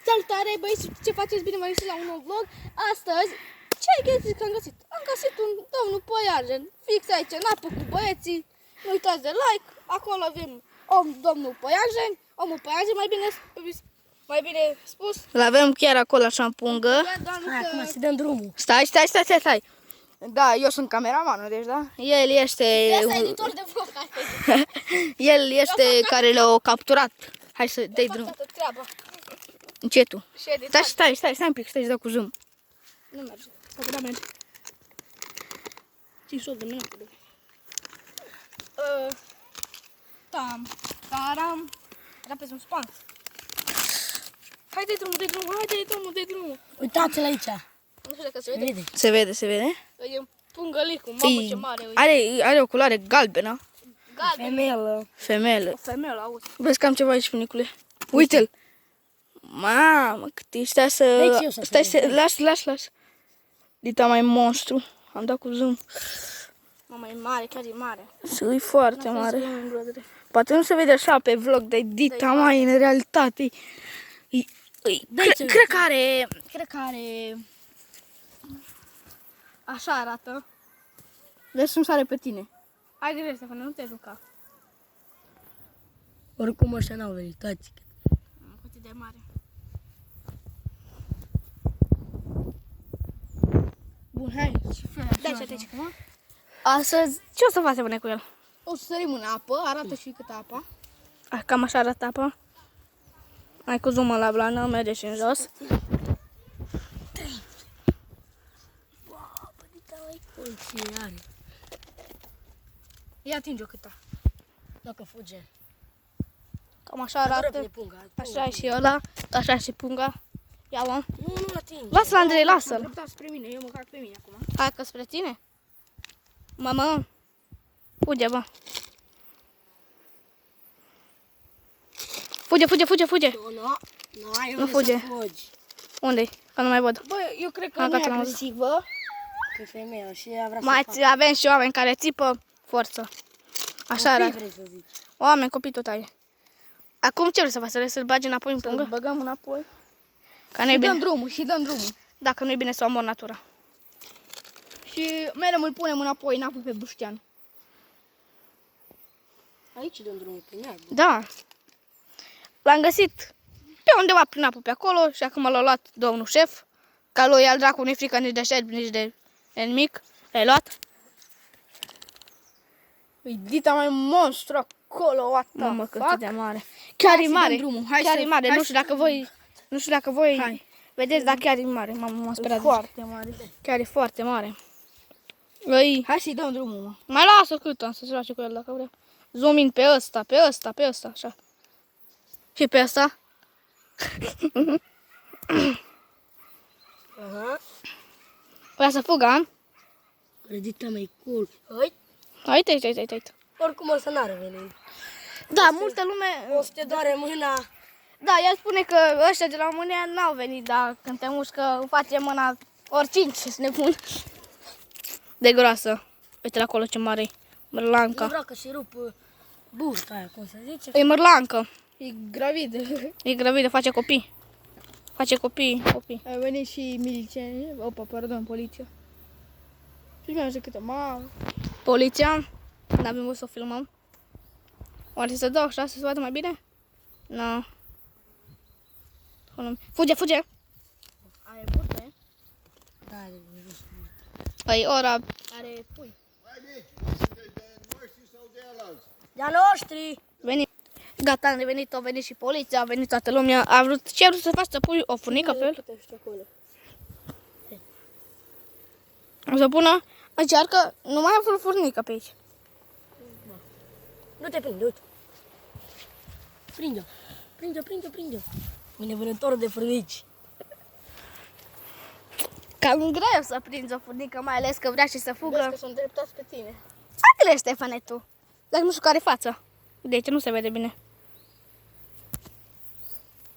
Salutare băieți, ce faceți? Bine v-am găsit la un nou vlog. Astăzi, ce ai găsit că am găsit? Am găsit un domnul Păianjen, fix aici, în apă cu băieții. Nu uitați de like, acolo avem domnul Păianjen, omul Păianjen, mai bine spus. Îl avem chiar acolo așa în pungă. Hai, acum să dăm drumul. Stai. Da, eu sunt cameramanul, deci da? El este... Asta e editor de vlog. El este care l-a capturat. Hai să dai drum. Încetul. Stai un pic, stai să dau cu zoom. Nu merge. Sau da merge. 500 de minute. Taram. Rapezi un spans. Hai dai drumul. Uitați-l aici. Nu știu dacă se vede. Se vede? E un pungălicu, mamă ce mare. Are o culoare galbenă. Galben. Femelă. O femeie, auzi. Vezi că am ceva aici, bunicule. Uite-l. Mamă, cât e. Stai să... Las. Dita mai monstru. Am dat cu zoom. Mama, e mare, chiar e mare. E foarte mare. Poate nu se vede așa pe vlog, dar Dita mai în realitate. Cred că are... Așa arată. Vezi cum sare pe tine. Hai direct, Stefane, nu te juca. Oricum ăștia n-au venit, toți. Cât e de mare. Bun, hai. Dai și atunci acum. Astăzi, ce o să facem bune cu el? O să sărim în apă, arată și cât apa. Cam așa arată apa. Hai cu zoom la blană, merge și în jos. Ce are? Ia atinge-o câta. Dacă fuge. Cam așa arată. Așa e și ăla, așa e și punga. Ia-o. Nu atinge. Lasă-l, Andrei, lasă-l. Dreptat spre mine, eu mă cac pe mine acum. Hai că spre tine. Mamă, fuge, bă. Fuge. Nu fuge. Unde-i? Că nu mai văd. Bă, eu cred că Am nu e gata, l-am agresivă. Că e femeia și ea vrea Mai să avem și oameni care țipă forță. Așa facă. arată. Vrei să zici. Oameni, copii tot ai. Acum ce vrei să faci? Să-l bagi înapoi în pungă? Băgăm înapoi. Că nu-i bine. Și dăm drumul. Dacă nu-i bine să omor natura. Și merem, îl punem înapoi în apă pe Buștean. Aici dăm drumul pe neagă. Da. L-am găsit pe undeva prin apă pe acolo și acum l-a luat domnul șef. Ca lui al dracu nu-i frică nici de șef, nici de nimic. L-ai luat? E Dita mai monstru acolo, what the Mamă, cât fuck. de mare. Chiar e mare. Hai Chiar să- e mare. hai Nu știu dacă voi Hai. vedeți, dar chiar e mare. M-am speriat. Foarte mare. Chiar e foarte mare. Ei, Hai să-i dăm drumul, mă. mai lasă cât am să se joace cu el dacă vrea. Zoom in pe ăsta, așa. Și pe ăsta. Aha. Vrea să fugă, am? Redita mai cool. Uite. Oricum o să n-are venit. Da, multă lume... O să te doare mâna. Da, el spune că ăștia de la România n-au venit, dar când te mușcă face mâna oricine să ne pun. De groasă. Uite acolo ce mare e. Nu Mărlanca. vreau că și rup burta aia, cum se zice. E mărlancă. E gravid. E gravidă, face copii. A venit și milicieni. Opa, pardon, poliția. Și mi-am zis câte, mamă. Poliția. N-avem voie să o filmăm. Oare să dau așa să se vadă mai bine? Nu. Fuge! Are burtă, e? Da, are jos. Păi ora... Are pui. De-a noștri! Veni. Gata, am revenit, a venit și poliția, a venit toată lumea. Ce a vrut să faci? Să pui o furnică pe el? O să pună... Încearcă, nu mai am furnică pe aici. Nu te prinde, uite. Prinde-o. Mine vânătorul de furnici. Cam greu să prinzi o furnică, mai ales că vrea și să fugă. Vezi că sunt dreptați pe tine. Hai, Ștefane, tu. Dar nu știu care față. Deci nu se vede bine.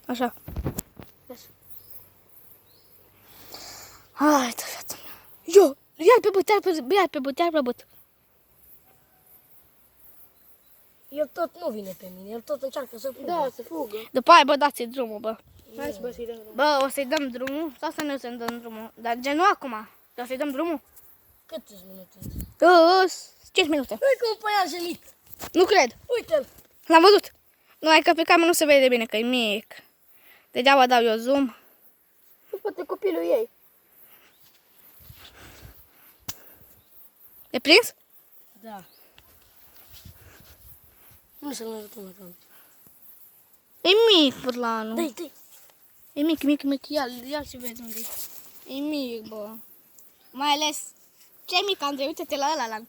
Așa. Hai, da, viața mea. Ia-l pe băt. El tot nu vine pe mine, el tot încearcă să fugă. Da, să fugă. După aia, bă, dați-i drumul, bă. Hai să bă, să-i dăm drumul. Bă, o să-i dăm drumul sau să nu să-i dăm drumul? Dar gen nu acum. O să-i dăm drumul? Câte minute? 5 minute. Uite că un păianjen mic. Nu cred. Uite-l. L-am văzut. Numai că pe cameră nu se vede bine, că e mic. Degeaba dau eu zoom. Nu poate copilul ei. E prins? Da. Nu să-l mai arătăm la cameră. E mic, burlanul. Dai. E mic. Ia și vezi unde e. E mic, bă. Mai ales, ce mic, Andrei, uite-te la ăla.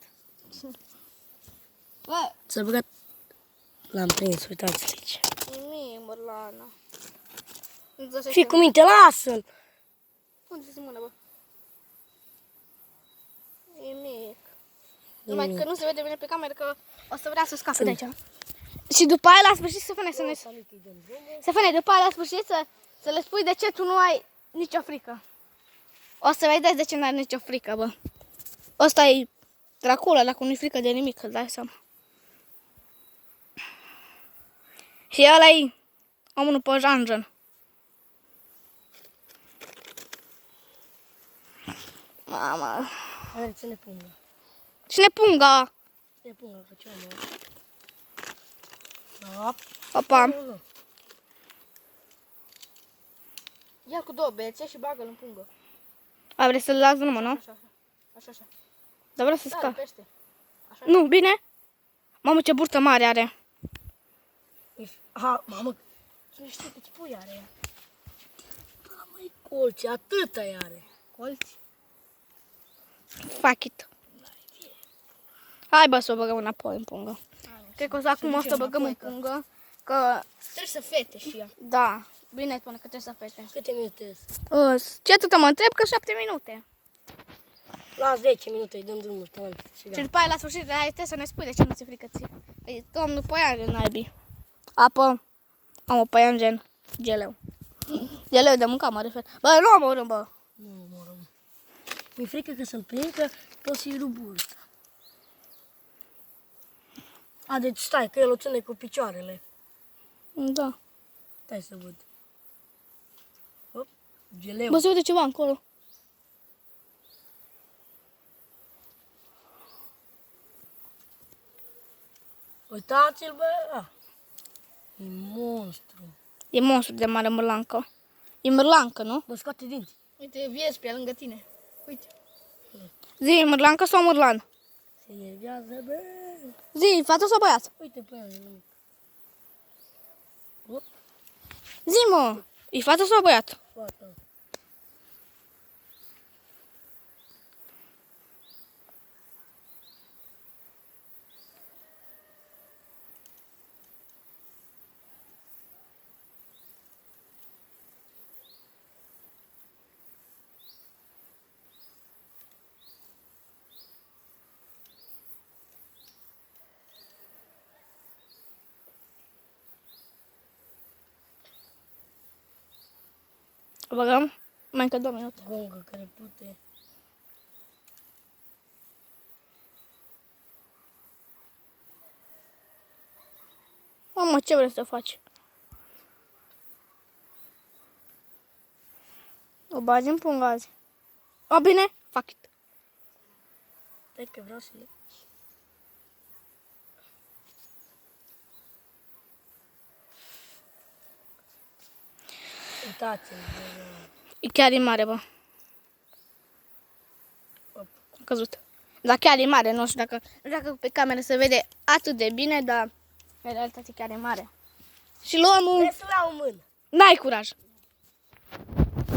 Bă, S-a băgat. L-am prins, uitați-l aici. e mic, burlanul. Fii cu minte, lasă-l. Unde se mână, bă? E mic. Numai că nu se vede bine pe cameră, că o să vrea să scape de aici. Și după aia, la sfârșit, Stefane, după aia, la sfârșit, să le spui de ce tu nu ai nicio frică. O să vedeți de ce nu ai nicio frică, bă. Ăsta e Dracula, dacă nu-i frică de nimic, îți dai seama. Și ăla e omul pe janjan. Mama. Hai, ține punga. Cine punga? Ține punga, că ce am eu. Opa. Ia cu două bețe și bagă-l în pungă. A, vrei să-l las numai, nu? Așa. Dar vreau să Da, scap. pește. Așa. Nu, bine? Mamă, ce burtă mare are. Ha, mamă. Cine știe câți pui are ea? Da, măi, colți, atâta are. Colți. Fuck it. Hai, bă, să o băgăm înapoi în pungă. Cred că acum o să o băgăm în pungă. Că, Trebuie să fete și ea. da, bine spune că trebuie să fete. Câte minute sunt? Ce atâta mă întreb? Că 7 minute. Las 10 minute, îi dăm drumul. Și Și gata. după aia, la sfârșit, trebuie să ne spui de ce nu ți-e frică ție. Păi, domnul Păianjen, naibii. Apă, am o Păianjen, geleu. Geleu de mâncat, mă refer. Bă, nu am orând, bă. Nu, mă rog. Mi-e frică că să-l prind, că pot să-i rup burta. A, deci stai, că el o ține cu picioarele. Da. Stai să văd. Hop, geleu. Bă, se vede ceva acolo. Uitați-l, bă! E monstru. E monstru de mare mârlancă. E mârlancă, nu? Bă, scoate dinți. Uite, viespia lângă tine. Uite. Zi, e mârlancă sau mârlan? Se nervează, bă! Zi, fată sau băiat? Uite pe el, nimic. Hop, Zi, mă, e fată sau băiat? fata. O băgăm? Mai încă 2 minute. Gongă care pute. Mamă, ce vrei să faci? O bagi în pungă azi. O, bine? Fuck it. Stai că vreau să le... Uitați-l, bă. E chiar e mare, bă. Hop. A căzut. Dar chiar e mare, nu știu dacă pe cameră se vede atât de bine, dar în realitate chiar e mare. Și luăm un... Vrei să l-au în mână. N-ai curaj.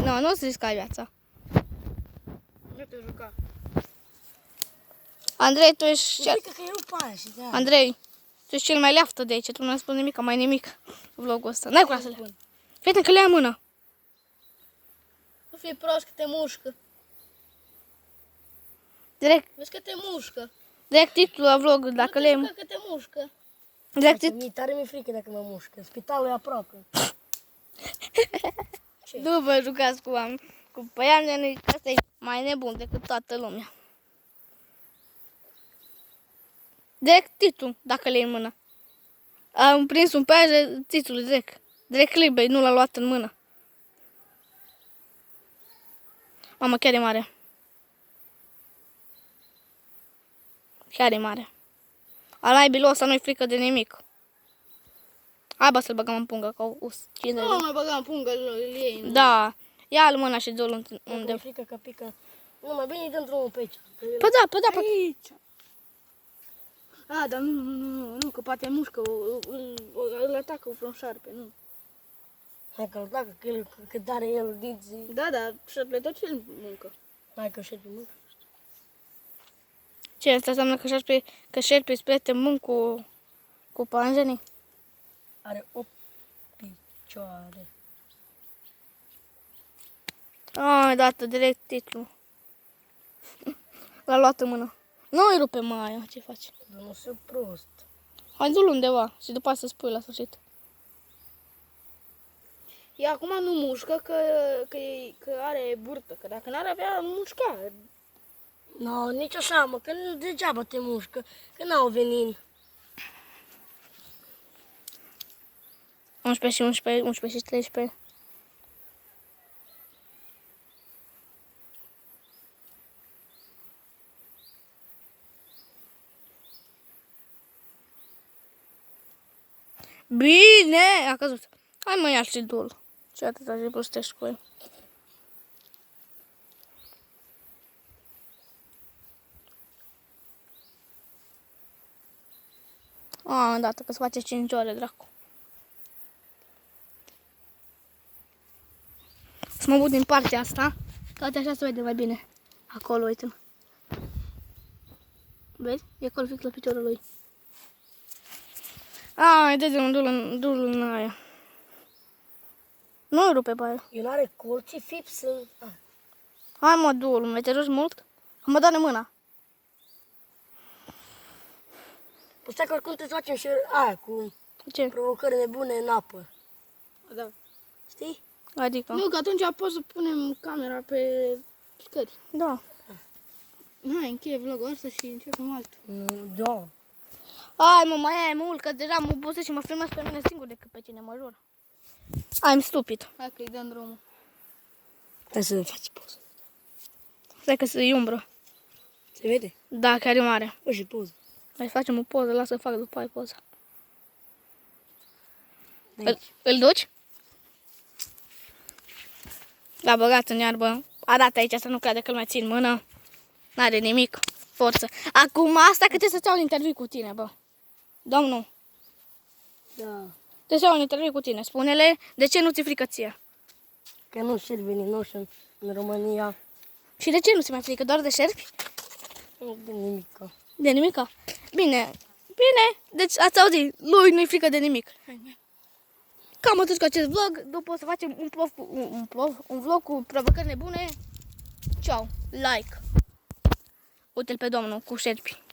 Nu, nu-ți risca viața. Nu te juca. Andrei, tu ești... Mi-e frică că e rup aia și de-aia. Andrei, tu ești cel mai leaftă de aici. Tu nu ai spus nimic, mai nimic vlogul ăsta. N-ai curaj să le... Fii că le ia în mână. Nu fii prost că te mușcă. Direct, Vezi că te mușcă. direct titlul la vlog, dacă le Nu te juca că te mușcă. direct Tare mi-e tare mi-e frică dacă mă mușcă. Spitalul e aproape. Nu vă jucați cu Păianjenii, că ăsta e mai nebun decât toată lumea. Direct titlul, dacă le iei în mână. Am prins un Păianjen, titlul direct. Direct liber, nu l-a luat în mână. Mamă, chiar e mare. Chiar e mare. Al naibilor ăsta nu-i frică de nimic. Hai bă să-l băgăm în pungă, că au us. Cine Nu mai băgam pungă, îl iei. Da. Ia-l mâna și du-l Unde e unde. frică că pică. Nu, mai bine îi dăm drumul pe aici. Că el- Păi da, păi da, păi. Aici. A, dar nu, că poate mușcă, îl atacă vreun șarpe, nu. Hai că-l dacă, că el, cât are el dinți. Da, dar șarpele tot ce mâncă. Hai că șerpi mâncă. Ce asta înseamnă că șerpii spre mân cu panjenii? Are 8 picioare. Ai, dată direct titlu. L-a luat în mână. Nu îi rupe mai, ce faci? Dar nu sunt prost. Hai du-l undeva și după aceea să spui la sfârșit. E acum nu mușcă că are burtă, că dacă n-ar avea mușca. No, nici așa, mă, că nu degeaba te mușcă, că n-au venin. 11 și 11, 11 și 13. Bine! A căzut. Hai mă, ia și du-l. Ce atâta de prostești cu el. A, îndată că se face 5 ore, dracu. Să mă mut din partea asta, că uite așa se vede mai bine. Acolo, uite-l. Vezi? E acolo fix la piciorul lui. Ai, dă-i du-l în aia. Nu-i rupe pe aia. El are colții fips în... Ah, Hai mă, du-l, mai te rogi mult? Mă doare mâna. păi stai că oricum trebuie să facem și aia cu Ce? provocări nebune în apă. Da. Știi? Adică? Nu, că atunci poți să punem camera pe scări. Da. Hai, încheie vlogul ăsta și începem altul. Da. Hai mă, mai ai mult, că deja mă obosesc și mă filmez pe mine singur decât pe cine, mă jur. I'm stupid. Hai că-i dăm drumul. Hai să ne faci poză. Stai că se umbră. Se vede? Da, chiar e mare. Bă, și poză. Mai facem o poză, lasă să fac după aia poza. De aici. Îl duci? L-a băgat în iarbă. Arată aici să nu crede că îl mai țin mână. N-are nimic. Forță. Acum asta că trebuie să-ți iau un interviu cu tine, bă. Domnul, Da. trebuie să iau un interviu cu tine. Spune-le de ce nu ți-e frică ție. Că nu șerpi veninoși în România. Și de ce nu ți mai frică? Doar de șerpi? Nu de nimica. De nimica? Bine. Bine. Deci ați auzit. Lui nu-i frică de nimic. Cam atât cu acest vlog. După o să facem un vlog cu provocări nebune. Ciao. Like. Uite-l pe domnul cu șerpi.